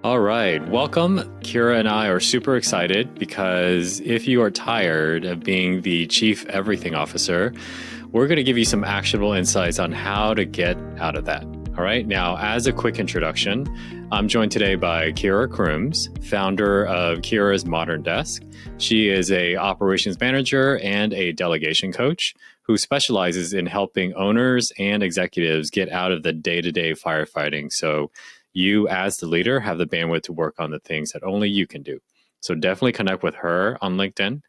All right, welcome. Keira and I are super excited because if you are tired of being the Chief Everything Officer, we're going to give you some actionable insights on how to get out of that. All right, now, as a quick introduction, I'm joined today by Keira Crooms, founder of Keira's Modern Desk. She is a operations manager and a delegation coach who specializes in helping owners and executives get out of the day-to-day firefighting. So you, as the leader, have the bandwidth to work on the things that only you can do. So definitely connect with her on LinkedIn.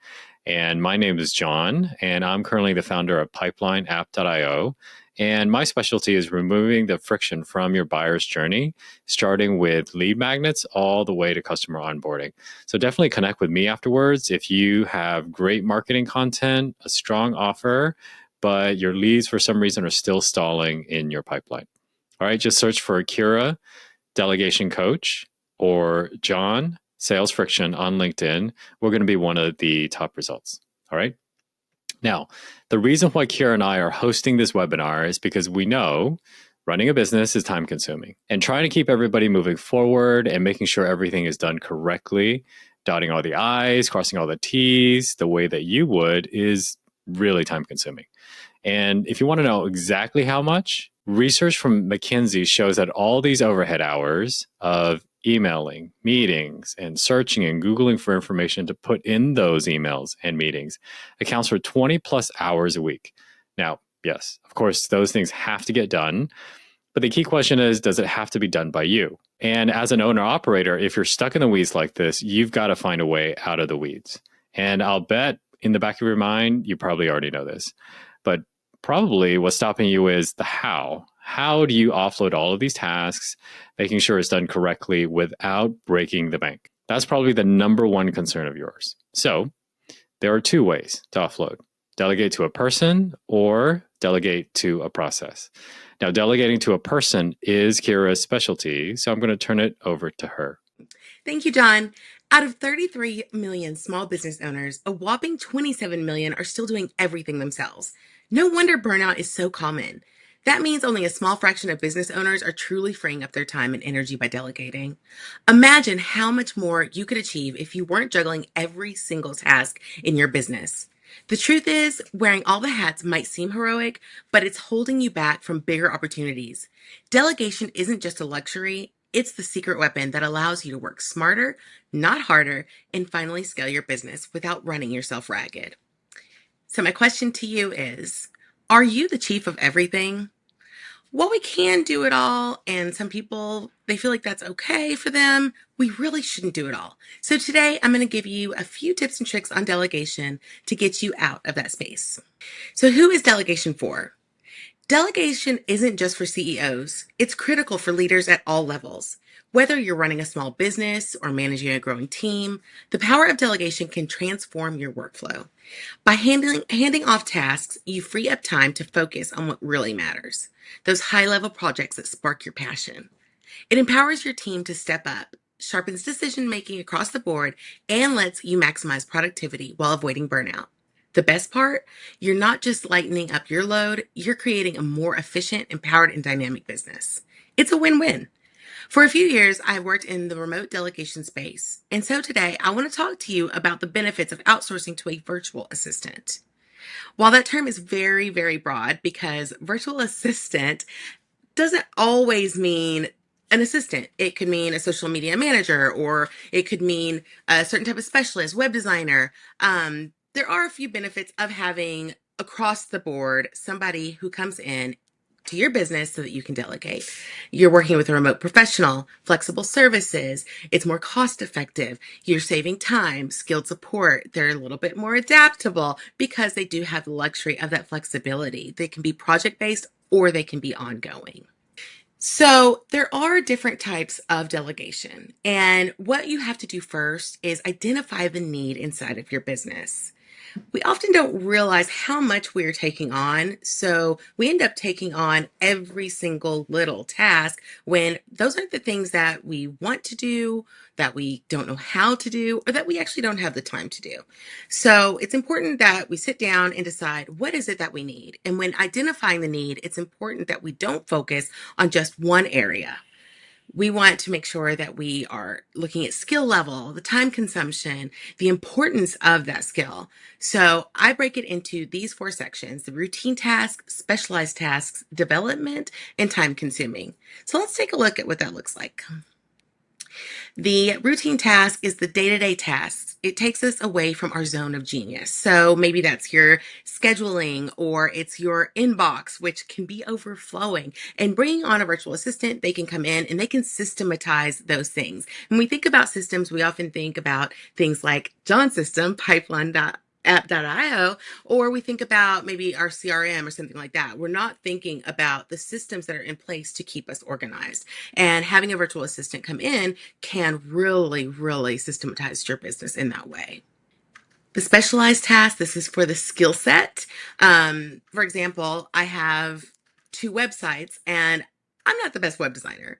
And my name is John, and I'm currently the founder of PipelineApp.io. And my specialty is removing the friction from your buyer's journey, starting with lead magnets all the way to customer onboarding. So definitely connect with me afterwards if you have great marketing content, a strong offer, but your leads for some reason are still stalling in your pipeline. All right, just search for Keira Delegation Coach or John Sales Friction on LinkedIn. We're going to be one of the top results. All right. Now, the reason why Keira and I are hosting this webinar is because we know running a business is time consuming, and trying to keep everybody moving forward and making sure everything is done correctly, dotting all the I's, crossing all the T's, the way that you would, is really time consuming. And if you want to know exactly how much, research from McKinsey shows that all these overhead hours of emailing, meetings, and searching and Googling for information to put in those emails and meetings accounts for 20 plus hours a week. Now, yes, of course, those things have to get done. But the key question is, does it have to be done by you? And as an owner operator, if you're stuck in the weeds like this, you've got to find a way out of the weeds. And I'll bet in the back of your mind, you probably already know this. But probably what's stopping you is the how. How do you offload all of these tasks, making sure it's done correctly without breaking the bank? That's probably the number one concern of yours. So there are two ways to offload: delegate to a person or delegate to a process. Now, delegating to a person is Keira's specialty, so I'm going to turn it over to her. Thank you, John. Out of 33 million small business owners, a whopping 27 million are still doing everything themselves. No wonder burnout is so common. That means only a small fraction of business owners are truly freeing up their time and energy by delegating. Imagine how much more you could achieve if you weren't juggling every single task in your business. The truth is, wearing all the hats might seem heroic, but it's holding you back from bigger opportunities. Delegation isn't just a luxury, it's the secret weapon that allows you to work smarter, not harder, and finally scale your business without running yourself ragged. So my question to you is, are you the chief of everything? While we can do it all, and some people, they feel like that's okay for them, we really shouldn't do it all. So today I'm going to give you a few tips and tricks on delegation to get you out of that space. So who is delegation for? Delegation isn't just for CEOs. It's critical for leaders at all levels. Whether you're running a small business or managing a growing team, the power of delegation can transform your workflow. By handing off tasks, you free up time to focus on what really matters, those high-level projects that spark your passion. It empowers your team to step up, sharpens decision-making across the board, and lets you maximize productivity while avoiding burnout. The best part, you're not just lightening up your load, you're creating a more efficient, empowered, and dynamic business. It's a win-win. For a few years, I've worked in the remote delegation space, and so today I want to talk to you about the benefits of outsourcing to a virtual assistant. While that term is very, very broad because virtual assistant doesn't always mean an assistant. It could mean a social media manager, or it could mean a certain type of specialist, web designer. There are a few benefits of having across the board somebody who comes in to your business so that you can delegate. You're working with a remote professional, flexible services. It's more cost effective. You're saving time, skilled support. They're a little bit more adaptable because they do have the luxury of that flexibility. They can be project based or they can be ongoing. So there are different types of delegation. And what you have to do first is identify the need inside of your business. We often don't realize how much we're taking on, so we end up taking on every single little task when those aren't the things that we want to do, that we don't know how to do, or that we actually don't have the time to do. So it's important that we sit down and decide what is it that we need. And when identifying the need, it's important that we don't focus on just one area. We want to make sure that we are looking at skill level, the time consumption, the importance of that skill. So I break it into these 4 sections: the routine tasks, specialized tasks, development, and time consuming. So let's take a look at what that looks like. The routine task is the day-to-day tasks. It takes us away from our zone of genius. So maybe that's your scheduling or it's your inbox, which can be overflowing. And bringing on a virtual assistant, they can come in and they can systematize those things. When we think about systems, we often think about things like John's system, Pipeline.app.io, or we think about maybe our CRM or something like that. We're not thinking about the systems that are in place to keep us organized. And having a virtual assistant come in can really, really systematize your business in that way. The specialized task, this is for the skill set. For example, I have 2 websites and I'm not the best web designer.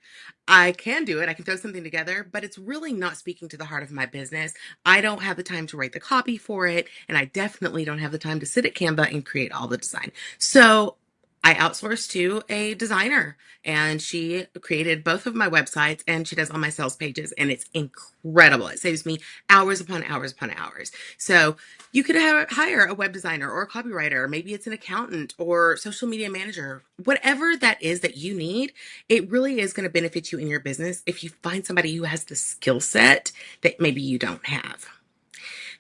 I can do it. I can throw something together, but it's really not speaking to the heart of my business. I don't have the time to write the copy for it, and I definitely don't have the time to sit at Canva and create all the design. So I outsourced to a designer, and she created both of my websites and she does all my sales pages, and it's incredible. It saves me hours upon hours upon hours. So you could hire a web designer or a copywriter, or maybe it's an accountant or social media manager, whatever that is that you need. It really is going to benefit you in your business if you find somebody who has the skill set that maybe you don't have.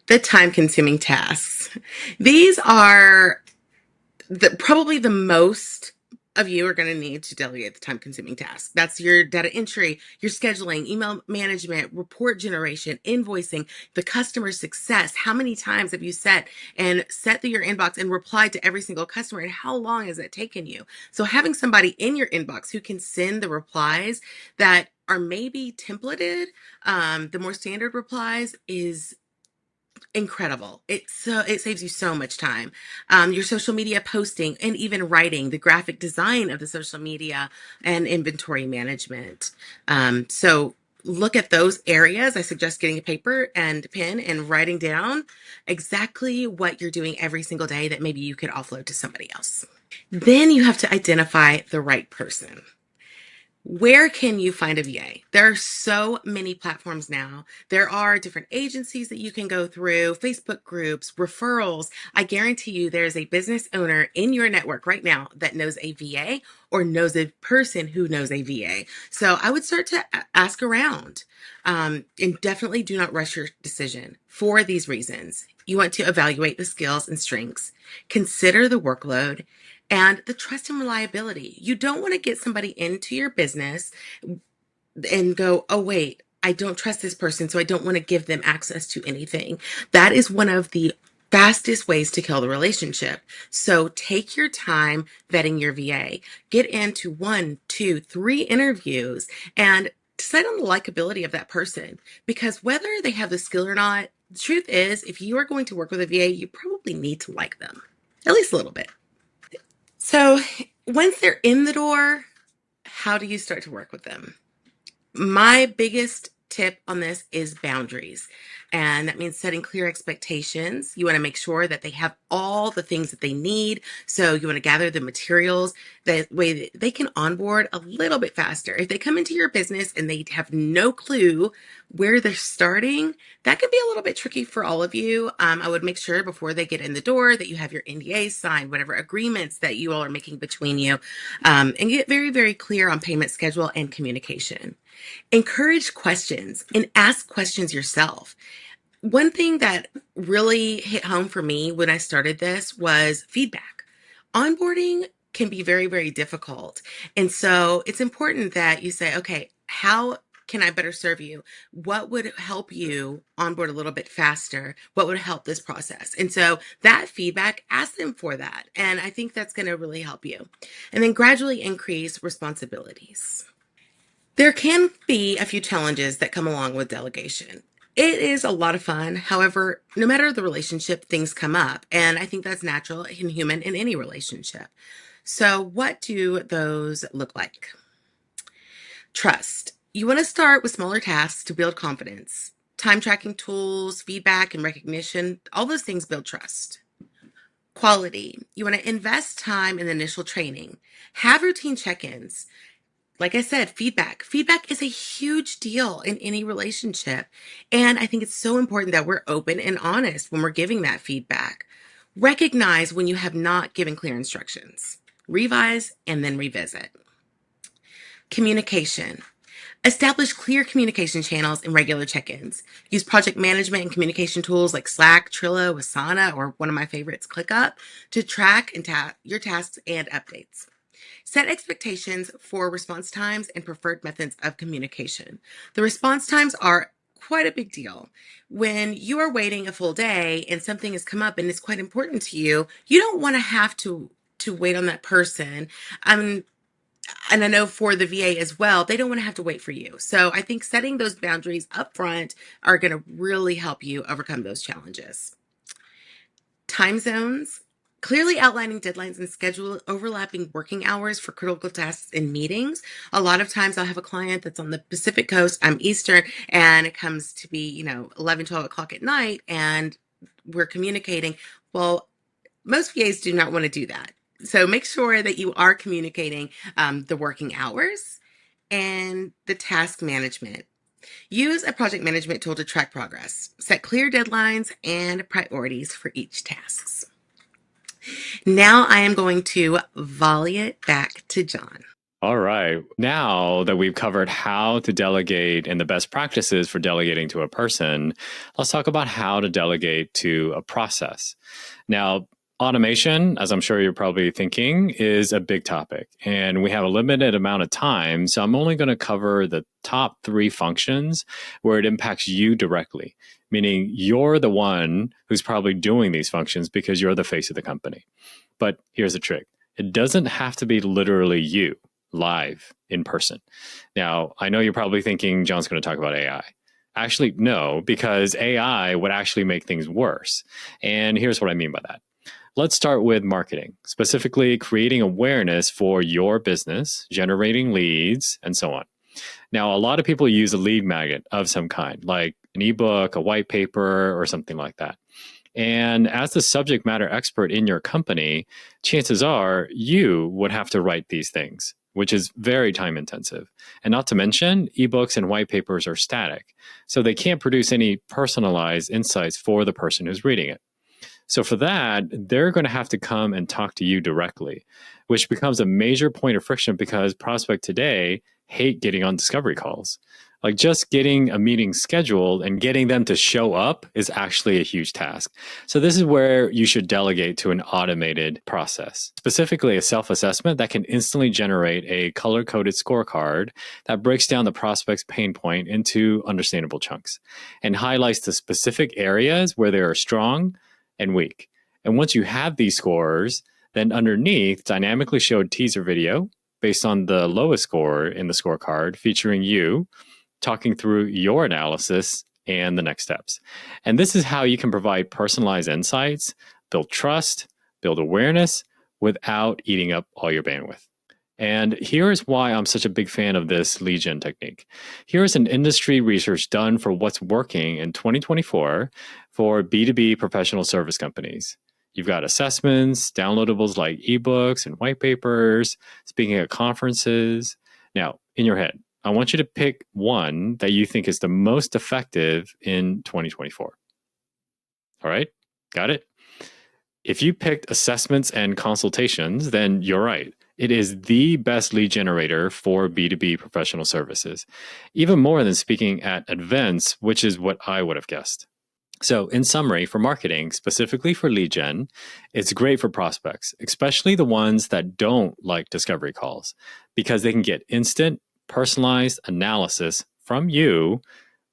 The time consuming tasks. These are probably the most of you are going to need to delegate the time consuming tasks. That's your data entry, your scheduling, email management, report generation, invoicing, the customer success. How many times have you set your inbox and replied to every single customer, and how long has it taken you? So having somebody in your inbox who can send the replies that are maybe templated, the more standard replies, is incredible. It saves you so much time. Your social media posting and even writing, the graphic design of the social media, and inventory management. So look at those areas. I suggest getting a paper and pen and writing down exactly what you're doing every single day that maybe you could offload to somebody else. Then you have to identify the right person. Where can you find a VA? There are so many platforms now. There are different agencies that you can go through, Facebook groups, referrals. I guarantee you there's a business owner in your network right now that knows a VA or knows a person who knows a VA. So I would start to ask around, and definitely do not rush your decision for these reasons. You want to evaluate the skills and strengths, consider the workload, and the trust and reliability. You don't want to get somebody into your business and go, oh, wait, I don't trust this person, so I don't want to give them access to anything. That is one of the fastest ways to kill the relationship. So take your time vetting your VA. Get into 1, 2, 3 interviews and decide on the likability of that person. Because whether they have the skill or not, the truth is, if you are going to work with a VA, you probably need to like them, at least a little bit. So once they're in the door, how do you start to work with them? My biggest tip on this is boundaries. And that means setting clear expectations. You want to make sure that they have all the things that they need. So you want to gather the materials that way that they can onboard a little bit faster. If they come into your business and they have no clue where they're starting, that can be a little bit tricky for all of you. I would make sure before they get in the door that you have your NDAs signed, whatever agreements that you all are making between you, and get very, very clear on payment schedule and communication. Encourage questions and ask questions yourself. One thing that really hit home for me when I started this was feedback. Onboarding can be very, very difficult. And so it's important that you say, okay, how can I better serve you? What would help you onboard a little bit faster? What would help this process? And so that feedback, ask them for that. And I think that's going to really help you. And then gradually increase responsibilities. There can be a few challenges that come along with delegation. It is a lot of fun. However, no matter the relationship, things come up. And I think that's natural and human in any relationship. So what do those look like? Trust. You want to start with smaller tasks to build confidence. Time tracking tools, feedback, and recognition, all those things build trust. Quality. You want to invest time in the initial training. Have routine check-ins. Like I said, feedback. Feedback is a huge deal in any relationship. And I think it's so important that we're open and honest when we're giving that feedback. Recognize when you have not given clear instructions. Revise and then revisit. Communication. Establish clear communication channels and regular check ins. Use project management and communication tools like Slack, Trello, Asana, or one of my favorites, ClickUp, to track and your tasks and updates. Set expectations for response times and preferred methods of communication. The response times are quite a big deal. When you are waiting a full day and something has come up and it's quite important to you, you don't want to have to wait on that person. And I know for the VA as well, they don't want to have to wait for you. So I think setting those boundaries up front are going to really help you overcome those challenges. Time zones. Clearly outlining deadlines and schedule overlapping working hours for critical tasks and meetings. A lot of times I'll have a client that's on the Pacific Coast, I'm Eastern, and it comes to be, 11, 12 o'clock at night, and we're communicating. Well, most VAs do not want to do that. So make sure that you are communicating the working hours and the task management. Use a project management tool to track progress. Set clear deadlines and priorities for each task. Now I am going to volley it back to John. All right. Now that we've covered how to delegate and the best practices for delegating to a person, let's talk about how to delegate to a process. Now, automation, as I'm sure you're probably thinking, is a big topic, and we have a limited amount of time. So I'm only going to cover the top 3 functions where it impacts you directly, meaning you're the one who's probably doing these functions because you're the face of the company. But here's the trick. It doesn't have to be literally you live in person. Now, I know you're probably thinking John's going to talk about AI. Actually, no, because AI would actually make things worse. And here's what I mean by that. Let's start with marketing, specifically creating awareness for your business, generating leads, and so on. Now, a lot of people use a lead magnet of some kind, like an ebook, a white paper, or something like that. And as the subject matter expert in your company, chances are you would have to write these things, which is very time intensive. And not to mention, ebooks and white papers are static, so they can't produce any personalized insights for the person who's reading it. So for that, they're going to have to come and talk to you directly, which becomes a major point of friction because prospects today hate getting on discovery calls. Like just getting a meeting scheduled and getting them to show up is actually a huge task. So this is where you should delegate to an automated process, specifically a self-assessment that can instantly generate a color-coded scorecard that breaks down the prospect's pain point into understandable chunks and highlights the specific areas where they are strong and weak. And once you have these scores, then underneath, dynamically showed teaser video based on the lowest score in the scorecard featuring you talking through your analysis and the next steps. And this is how you can provide personalized insights, build trust, build awareness without eating up all your bandwidth. And here is why I'm such a big fan of this lead gen technique. Here is an industry research done for what's working in 2024 for B2B professional service companies. You've got assessments, downloadables like ebooks and white papers, speaking at conferences. Now, in your head, I want you to pick one that you think is the most effective in 2024. All right, got it? If you picked assessments and consultations, then you're right. It is the best lead generator for B2B professional services, even more than speaking at events, which is what I would have guessed. So, in summary, for marketing, specifically for lead gen, it's great for prospects, especially the ones that don't like discovery calls, because they can get instant, personalized analysis from you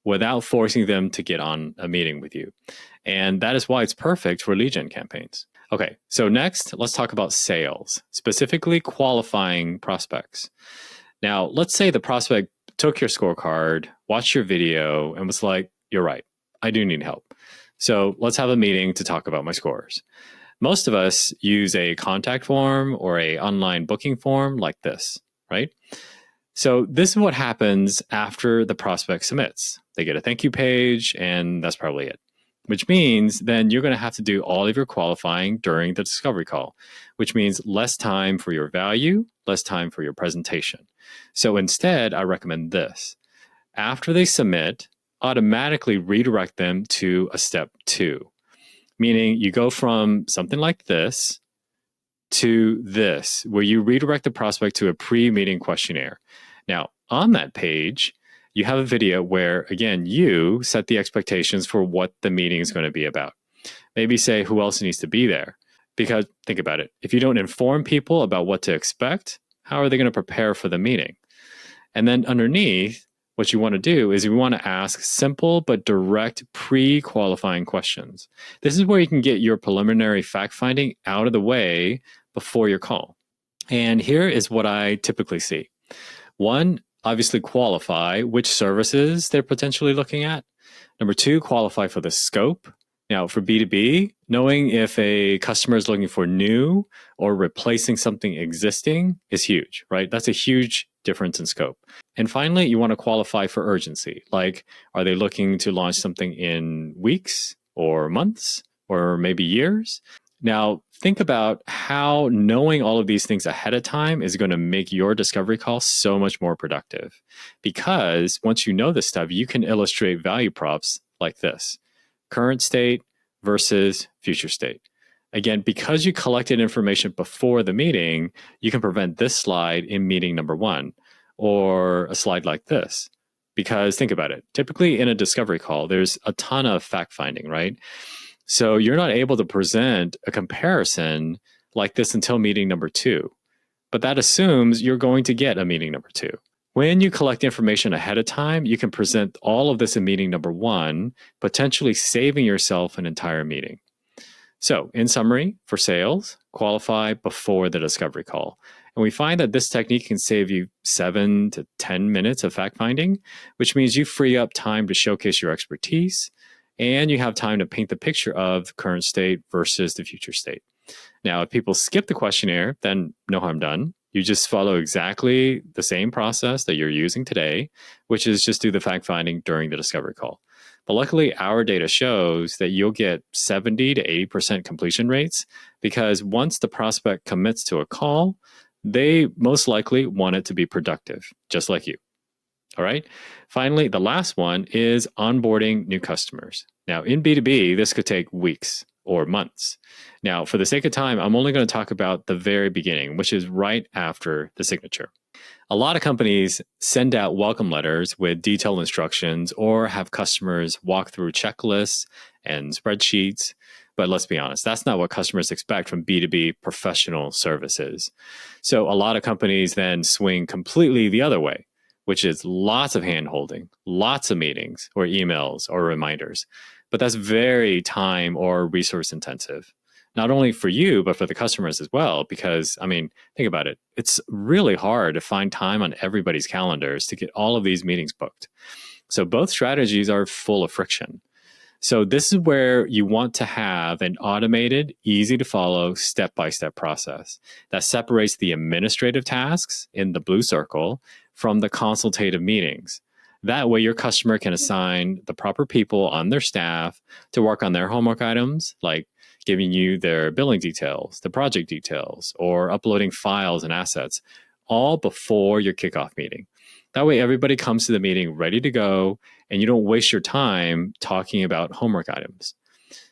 without forcing them to get on a meeting with you. And that is why it's perfect for lead gen campaigns. Okay, so next, let's talk about sales, specifically qualifying prospects. Now, let's say the prospect took your scorecard, watched your video, and was like, you're right, I do need help. So let's have a meeting to talk about my scores. Most of us use a contact form or an online booking form like this, right? So this is what happens after the prospect submits. They get a thank you page, and that's probably it. which means then you're going to have to do all of your qualifying during the discovery call, which means less time for your value, less time for your presentation. So instead, I recommend this. After they submit, automatically redirect them to a step 2, meaning you go from something like this to this, where you redirect the prospect to a pre-meeting questionnaire. Now, on that page, you have a video where, again, you set the expectations for what the meeting is going to be about. Maybe say who else needs to be there. Because think about it. If you don't inform people about what to expect, how are they going to prepare for the meeting? And then underneath, what you want to do is you want to ask simple but direct pre-qualifying questions. This is where you can get your preliminary fact-finding out of the way before your call. And here is what I typically see. 1, obviously qualify which services they're potentially looking at. Number 2, qualify for the scope. Now, for B2B, knowing if a customer is looking for new or replacing something existing is huge, right? That's a huge difference in scope. And finally, you want to qualify for urgency. Like, are they looking to launch something in weeks or months or maybe years? Now, think about how knowing all of these things ahead of time is going to make your discovery call so much more productive. Because once you know this stuff, you can illustrate value props like this: current state versus future state. Again, because you collected information before the meeting, you can prevent this slide in meeting number 1, or a slide like this. Because think about it, typically in a discovery call, there's a ton of fact finding, right? So you're not able to present a comparison like this until meeting number 2. But that assumes you're going to get a meeting number 2. When you collect information ahead of time, you can present all of this in meeting number 1, potentially saving yourself an entire meeting. So in summary, for sales, qualify before the discovery call. And we find that this technique can save you 7 to 10 minutes of fact finding, which means you free up time to showcase your expertise, and you have time to paint the picture of the current state versus the future state. Now, if people skip the questionnaire, then no harm done. You just follow exactly the same process that you're using today, which is just do the fact finding during the discovery call. But luckily, our data shows that you'll get 70 to 80% completion rates, because once the prospect commits to a call, they most likely want it to be productive, just like you. All right. Finally, the last one is onboarding new customers. Now, in B2B, this could take weeks or months. Now, for the sake of time, I'm only going to talk about the very beginning, which is right after the signature. A lot of companies send out welcome letters with detailed instructions or have customers walk through checklists and spreadsheets. But let's be honest, that's not what customers expect from B2B professional services. So a lot of companies then swing completely the other way, which is lots of hand-holding, lots of meetings or emails or reminders. But that's very time or resource intensive, not only for you, but for the customers as well. Because, I mean, think about it. It's really hard to find time on everybody's calendars to get all of these meetings booked. So both strategies are full of friction. So this is where you want to have an automated, easy to follow, step-by-step process that separates the administrative tasks in the blue circle from the consultative meetings. That way your customer can assign the proper people on their staff to work on their homework items, like giving you their billing details, the project details, or uploading files and assets, all before your kickoff meeting. That way everybody comes to the meeting ready to go, and you don't waste your time talking about homework items.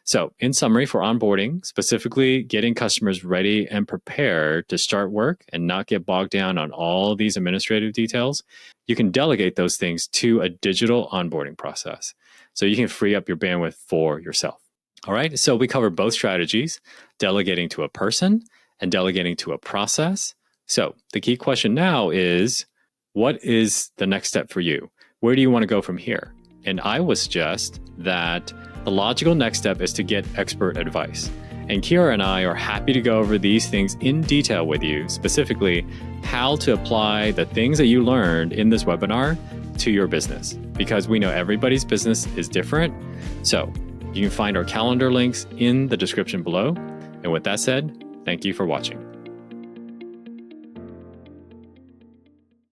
So in summary, for onboarding, specifically getting customers ready and prepared to start work and not get bogged down on all these administrative details, you can delegate those things to a digital onboarding process. So you can free up your bandwidth for yourself. All right, so we covered both strategies, delegating to a person and delegating to a process. So the key question now is, what is the next step for you? Where do you want to go from here? And I would suggest that the logical next step is to get expert advice. And Keira and I are happy to go over these things in detail with you, specifically how to apply the things that you learned in this webinar to your business, because we know everybody's business is different. So you can find our calendar links in the description below. And with that said, thank you for watching.